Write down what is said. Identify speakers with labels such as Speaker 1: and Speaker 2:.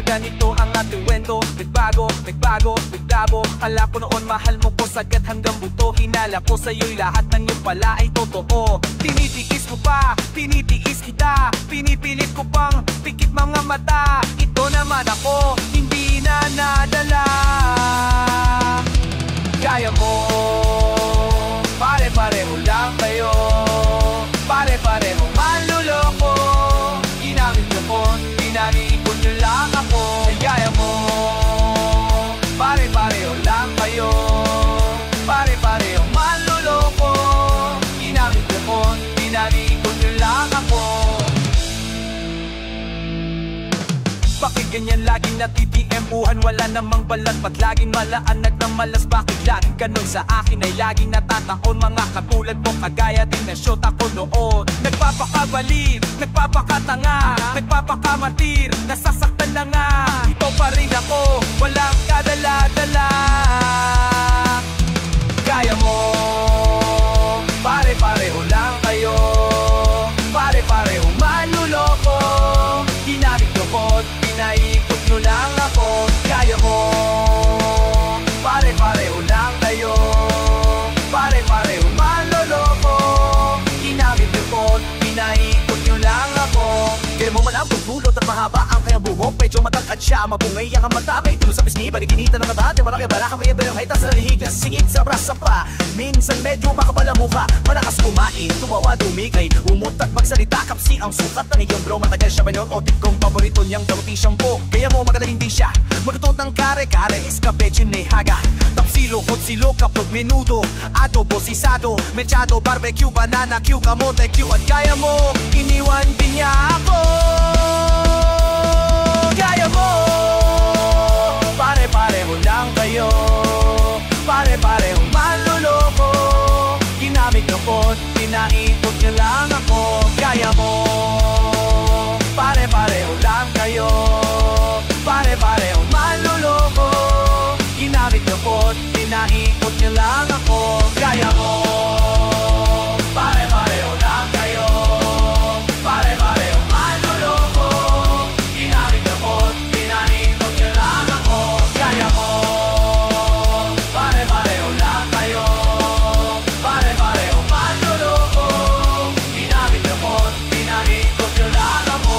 Speaker 1: ganito ang ating kwento. Nagbago, nagbago, naglabo. Akala ko noon mahal mo ko sagad hanggang buto. Hinala ko sa'yo'y lahat ng yun pala ay totoo. Tinitiis mo pa, tinitiis kita. Pinipilit ko pang pikit mga mata. Ito naman ako, hindi na nadala. Kaya mo, pare-pareho lang kayo. Pare-pareho manluloko. Ginamit nyo ko, pinaniipon nyo lang ako. Kaya mo, pare-pareho lang kayo. Pare-pareho manluloko. Ginamit nyo ko, pinaniipon nyo lang ako. Bakit ganyan laging natitiempuhan? Wala namang balat, ba't laging malaanag ng malas? Bakit laging ganun sa akin ay laging natataon? Mga katulad mo, kagaya din na shot ako noon. Nagpapakabalib, nagpapakatanga, nagpapakamatir, nasasaktan na nga. Ito pa rin ako, walang kadala-dala. Kaya mo, pare-pareho lang kayo. Pare-pareho manluloko. Ginamit nyo ko't pinaikot nyo lang ako. Kaya mo, pare-pareho lang kayo. Pare-pareho manloloko. Ginamit nyo ko't pinaikot nyo lang ako. Kaya mo man ang pagpulot at mahaba ang kayang buhok. Medyo matangkad siya, mabungay ang matapay. Tulo sa pisngi, pagkikinita ng abate. Malaki balakang may iba yung haitas na lihig na singit sa brasa pa. Minsan medyo makapal ang mukha, malakas kumain, tumawa, dumigay, umutat, magsalita, kapsi ang sukat ng iyong bro. Matagal siya ba yun o tip kong paborito niyang damuting shampoo. Kaya mo magaling din siya, magtutot ng kare-kare, escabeche, nehaga, tapsilo, kutsilo, kapag menudo, adobo, sisado, mechado, barbecue, banana, Q, kamote, Q. At kaya mo, iniwan din niya ako. Kaya mo, pare-pareho lang kayo. Pare-pareho manluloko. Ginamit nyo ko't pinaikot nyo lang ako. Kaya mo, pare-pareho lang kayo. Pare-pareho manluloko. Ginamit nyo ko't pinaikot nyo lang ako. Kaya mo, pare-pareho lang kayo. Pare-pareho manluloko. Ginamit nyo ko't pinaikot nyo lang ako. Kaya mo, pare-pareho lang kayo. Pare-pareho manluloko. Ginamit nyo ko't pinaikot nyo lang ako.